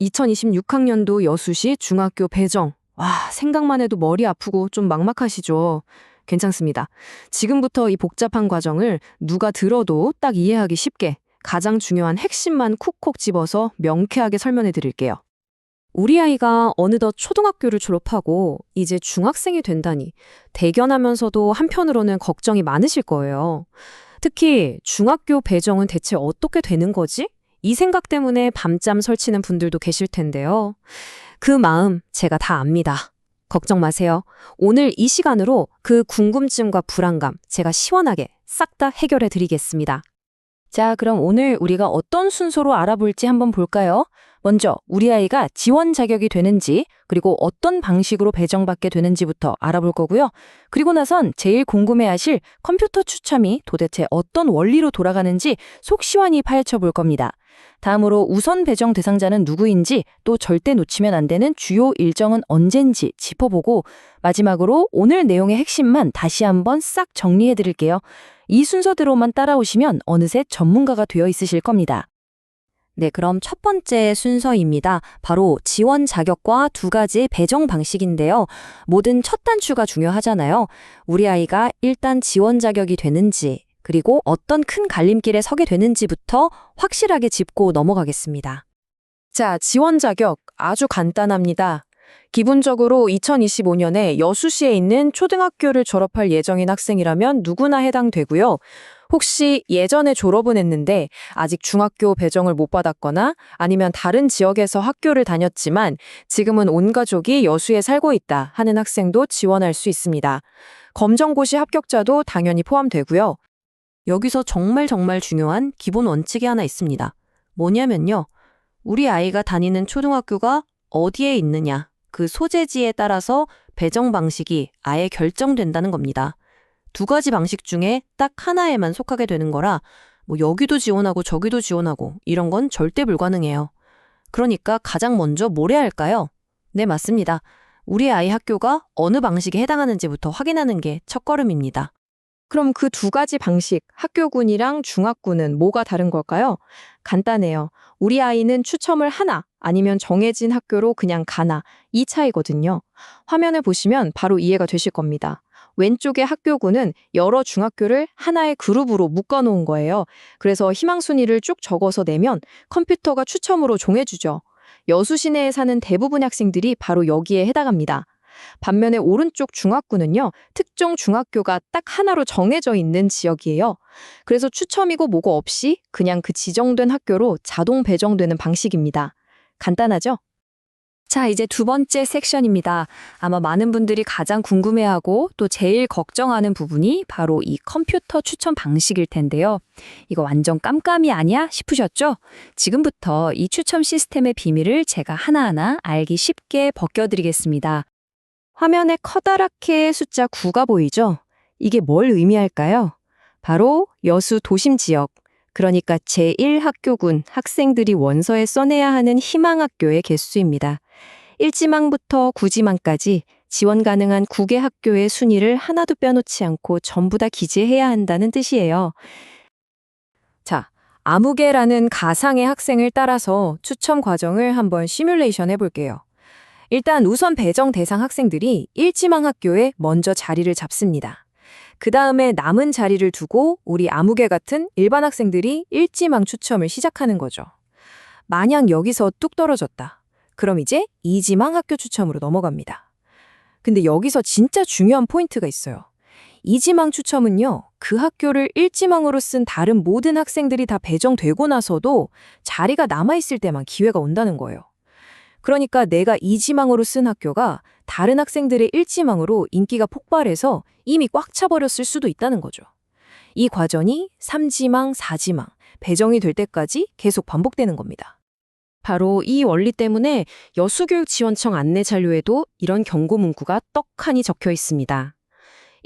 2026학년도 여수시 중학교 배정. 와, 생각만 해도 머리 아프고 좀 막막하시죠? 괜찮습니다. 지금부터 이 복잡한 과정을 누가 들어도 딱 이해하기 쉽게 가장 중요한 핵심만 콕콕 집어서 명쾌하게 설명해 드릴게요. 우리 아이가 어느덧 초등학교를 졸업하고 이제 중학생이 된다니 대견하면서도 한편으로는 걱정이 많으실 거예요. 특히 중학교 배정은 대체 어떻게 되는 거지? 이 생각 때문에 밤잠 설치는 분들도 계실 텐데요. 그 마음 제가 다 압니다. 걱정 마세요. 오늘 이 시간으로 그 궁금증과 불안감 제가 시원하게 싹 다 해결해 드리겠습니다. 자, 그럼 오늘 우리가 어떤 순서로 알아볼지 한번 볼까요? 먼저 우리 아이가 지원 자격이 되는지, 그리고 어떤 방식으로 배정받게 되는지부터 알아볼 거고요. 그리고 나선 제일 궁금해하실 컴퓨터 추첨이 도대체 어떤 원리로 돌아가는지 속 시원히 파헤쳐 볼 겁니다. 다음으로 우선 배정 대상자는 누구인지, 또 절대 놓치면 안 되는 주요 일정은 언젠지 짚어보고, 마지막으로 오늘 내용의 핵심만 다시 한번 싹 정리해 드릴게요. 이 순서대로만 따라오시면 어느새 전문가가 되어 있으실 겁니다. 네, 그럼 첫 번째 순서입니다. 바로 지원 자격과 두 가지 배정 방식인데요. 모든 첫 단추가 중요하잖아요. 우리 아이가 일단 지원 자격이 되는지, 그리고 어떤 큰 갈림길에 서게 되는지부터 확실하게 짚고 넘어가겠습니다. 자, 지원 자격 아주 간단합니다. 기본적으로 2025년에 여수시에 있는 초등학교를 졸업할 예정인 학생이라면 누구나 해당되고요. 혹시 예전에 졸업은 했는데 아직 중학교 배정을 못 받았거나 아니면 다른 지역에서 학교를 다녔지만 지금은 온 가족이 여수에 살고 있다 하는 학생도 지원할 수 있습니다. 검정고시 합격자도 당연히 포함되고요. 여기서 정말 중요한 기본 원칙이 하나 있습니다. 뭐냐면요. 우리 아이가 다니는 초등학교가 어디에 있느냐, 그 소재지에 따라서 배정 방식이 아예 결정된다는 겁니다. 두 가지 방식 중에 딱 하나에만 속하게 되는 거라 뭐 여기도 지원하고 저기도 지원하고 이런 건 절대 불가능해요. 그러니까 가장 먼저 뭘 해야 할까요? 네, 맞습니다. 우리 아이 학교가 어느 방식에 해당하는지부터 확인하는 게 첫걸음입니다. 그럼 그 두 가지 방식, 학교군이랑 중학군은 뭐가 다른 걸까요? 간단해요. 우리 아이는 추첨을 하나, 아니면 정해진 학교로 그냥 가나, 이 차이거든요. 화면을 보시면 바로 이해가 되실 겁니다. 왼쪽의 학교군은 여러 중학교를 하나의 그룹으로 묶어놓은 거예요. 그래서 희망순위를 쭉 적어서 내면 컴퓨터가 추첨으로 정해주죠. 여수 시내에 사는 대부분의 학생들이 바로 여기에 해당합니다. 반면에 오른쪽 중학군은요, 특정 중학교가 딱 하나로 정해져 있는 지역이에요. 그래서 추첨이고 뭐고 없이 그냥 그 지정된 학교로 자동 배정되는 방식입니다. 간단하죠? 자, 이제 두 번째 섹션입니다. 아마 많은 분들이 가장 궁금해하고 또 제일 걱정하는 부분이 바로 이 컴퓨터 추첨 방식일 텐데요. 이거 완전 깜깜이 아니야 싶으셨죠? 지금부터 이 추첨 시스템의 비밀을 제가 하나하나 알기 쉽게 벗겨드리겠습니다. 화면에 커다랗게 숫자 9가 보이죠? 이게 뭘 의미할까요? 바로 여수 도심 지역, 그러니까 제1학교군 학생들이 원서에 써내야 하는 희망학교의 개수입니다. 1지망부터 9지망까지 지원 가능한 9개 학교의 순위를 하나도 빼놓지 않고 전부 다 기재해야 한다는 뜻이에요. 자, 아무개라는 가상의 학생을 따라서 추첨 과정을 한번 시뮬레이션 해볼게요. 일단 우선 배정 대상 학생들이 1지망 학교에 먼저 자리를 잡습니다. 그 다음에 남은 자리를 두고 우리 아무개 같은 일반 학생들이 1지망 추첨을 시작하는 거죠. 만약 여기서 뚝 떨어졌다. 그럼 이제 2지망 학교 추첨으로 넘어갑니다. 근데 여기서 진짜 중요한 포인트가 있어요. 2지망 추첨은요, 그 학교를 1지망으로 쓴 다른 모든 학생들이 다 배정되고 나서도 자리가 남아있을 때만 기회가 온다는 거예요. 그러니까 내가 2지망으로 쓴 학교가 다른 학생들의 1지망으로 인기가 폭발해서 이미 꽉 차버렸을 수도 있다는 거죠. 이 과정이 3지망, 4지망, 배정이 될 때까지 계속 반복되는 겁니다. 바로 이 원리 때문에 여수교육지원청 안내 자료에도 이런 경고 문구가 떡하니 적혀 있습니다.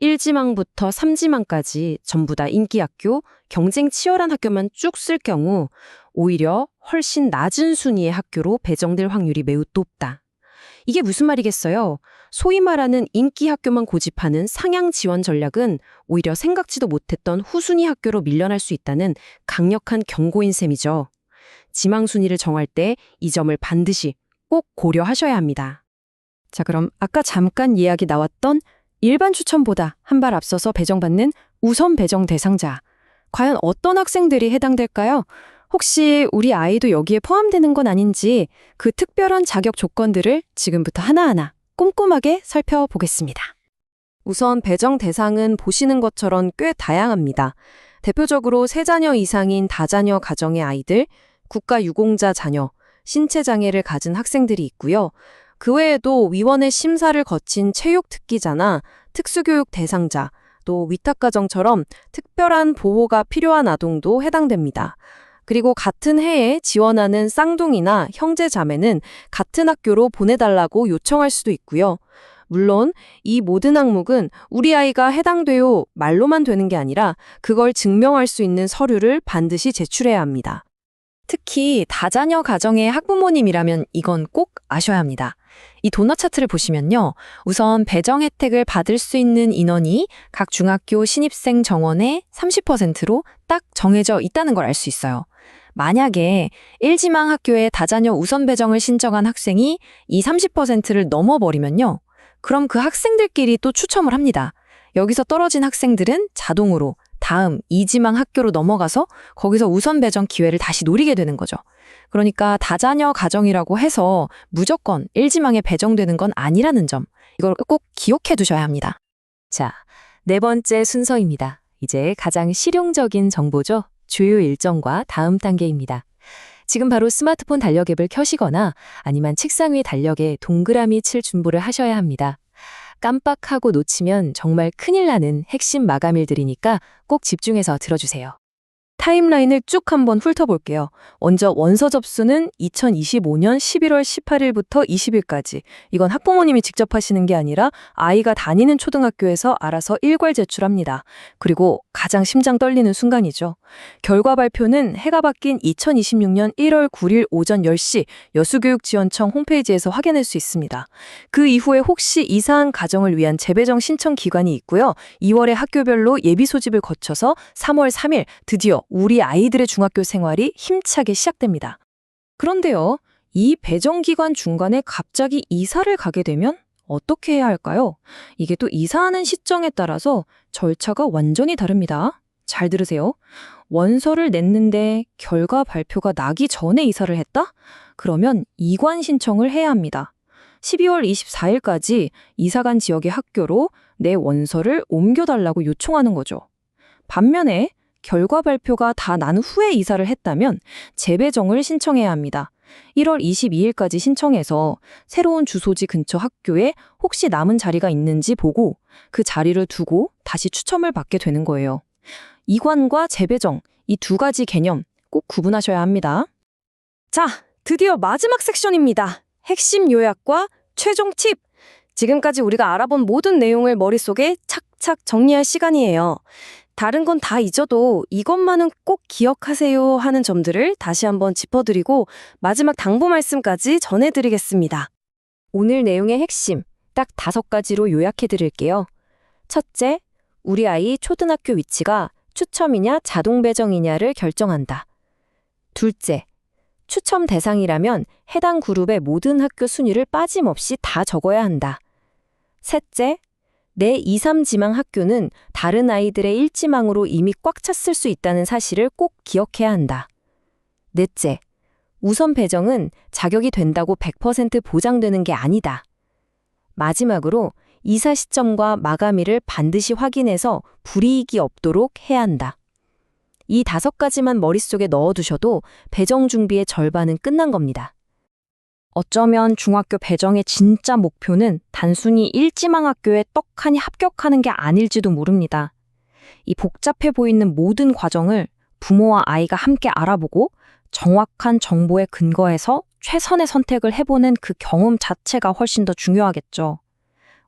1지망부터 3지망까지 전부 다 인기 학교, 경쟁 치열한 학교만 쭉 쓸 경우 오히려 훨씬 낮은 순위의 학교로 배정될 확률이 매우 높다. 이게 무슨 말이겠어요? 소위 말하는 인기 학교만 고집하는 상향 지원 전략은 오히려 생각지도 못했던 후순위 학교로 밀려날 수 있다는 강력한 경고인 셈이죠. 지망 순위를 정할 때 이 점을 반드시 꼭 고려하셔야 합니다. 자, 그럼 아까 잠깐 이야기 나왔던 일반 추천보다 한 발 앞서서 배정받는 우선 배정 대상자. 과연 어떤 학생들이 해당될까요? 혹시 우리 아이도 여기에 포함되는 건 아닌지 그 특별한 자격 조건들을 지금부터 하나하나 꼼꼼하게 살펴보겠습니다. 우선 배정 대상은 보시는 것처럼 꽤 다양합니다. 대표적으로 3자녀 이상인 다자녀 가정의 아이들, 국가유공자 자녀, 신체장애를 가진 학생들이 있고요. 그 외에도 위원회 심사를 거친 체육특기자나 특수교육 대상자, 또 위탁가정처럼 특별한 보호가 필요한 아동도 해당됩니다. 그리고 같은 해에 지원하는 쌍둥이나 형제자매는 같은 학교로 보내달라고 요청할 수도 있고요. 물론 이 모든 항목은 우리 아이가 해당돼요 말로만 되는 게 아니라 그걸 증명할 수 있는 서류를 반드시 제출해야 합니다. 특히 다자녀 가정의 학부모님이라면 이건 꼭 아셔야 합니다. 이 도넛 차트를 보시면요. 우선 배정 혜택을 받을 수 있는 인원이 각 중학교 신입생 정원의 30%로 딱 정해져 있다는 걸 알 수 있어요. 만약에 1지망 학교에 다자녀 우선 배정을 신청한 학생이 이 30%를 넘어버리면요. 그럼 그 학생들끼리 또 추첨을 합니다. 여기서 떨어진 학생들은 자동으로 다음 2지망 학교로 넘어가서 거기서 우선 배정 기회를 다시 노리게 되는 거죠. 그러니까 다자녀 가정이라고 해서 무조건 1지망에 배정되는 건 아니라는 점, 이걸 꼭 기억해 두셔야 합니다. 자, 4번째 순서입니다. 이제 가장 실용적인 정보죠. 주요 일정과 다음 단계입니다. 지금 바로 스마트폰 달력 앱을 켜시거나 아니면 책상 위 달력에 동그라미 칠 준비를 하셔야 합니다. 깜빡하고 놓치면 정말 큰일 나는 핵심 마감일들이니까 꼭 집중해서 들어주세요. 타임라인을 쭉 한번 훑어볼게요. 먼저 원서 접수는 2025년 11월 18일부터 20일까지. 이건 학부모님이 직접 하시는 게 아니라 아이가 다니는 초등학교에서 알아서 일괄 제출합니다. 그리고 가장 심장 떨리는 순간이죠. 결과 발표는 해가 바뀐 2026년 1월 9일 오전 10시 여수교육지원청 홈페이지에서 확인할 수 있습니다. 그 이후에 혹시 이사한 가정을 위한 재배정 신청 기간이 있고요. 2월에 학교별로 예비 소집을 거쳐서 3월 3일 드디어 우리 아이들의 중학교 생활이 힘차게 시작됩니다. 그런데요, 이 배정 기간 중간에 갑자기 이사를 가게 되면 어떻게 해야 할까요? 이게 또 이사하는 시점에 따라서 절차가 완전히 다릅니다. 잘 들으세요. 원서를 냈는데 결과 발표가 나기 전에 이사를 했다? 그러면 이관 신청을 해야 합니다. 12월 24일까지 이사간 지역의 학교로 내 원서를 옮겨달라고 요청하는 거죠. 반면에 결과 발표가 다 난 후에 이사를 했다면 재배정을 신청해야 합니다. 1월 22일까지 신청해서 새로운 주소지 근처 학교에 혹시 남은 자리가 있는지 보고 그 자리를 두고 다시 추첨을 받게 되는 거예요. 이관과 재배정, 이 두 가지 개념 꼭 구분하셔야 합니다. 자, 드디어 마지막 섹션입니다. 핵심 요약과 최종 팁! 지금까지 우리가 알아본 모든 내용을 머릿속에 착착 정리할 시간이에요. 다른 건 다 잊어도 이것만은 꼭 기억하세요 하는 점들을 다시 한번 짚어드리고 마지막 당부 말씀까지 전해드리겠습니다. 오늘 내용의 핵심 딱 5가지로 요약해드릴게요. 첫째, 우리 아이 초등학교 위치가 추첨이냐 자동 배정이냐를 결정한다. 둘째, 추첨 대상이라면 해당 그룹의 모든 학교 순위를 빠짐없이 다 적어야 한다. 셋째, 내 2, 3지망 학교는 다른 아이들의 1지망으로 이미 꽉 찼을 수 있다는 사실을 꼭 기억해야 한다. 넷째, 우선 배정은 자격이 된다고 100% 보장되는 게 아니다. 마지막으로 이사 시점과 마감일을 반드시 확인해서 불이익이 없도록 해야 한다. 이 5가지만 머릿속에 넣어두셔도 배정 준비의 절반은 끝난 겁니다. 어쩌면 중학교 배정의 진짜 목표는 단순히 1지망 학교에 떡하니 합격하는 게 아닐지도 모릅니다. 이 복잡해 보이는 모든 과정을 부모와 아이가 함께 알아보고 정확한 정보에 근거해서 최선의 선택을 해보는 그 경험 자체가 훨씬 더 중요하겠죠.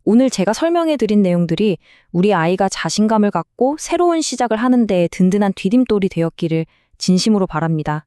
오늘 제가 설명해드린 내용들이 우리 아이가 자신감을 갖고 새로운 시작을 하는 데에 든든한 디딤돌이 되었기를 진심으로 바랍니다.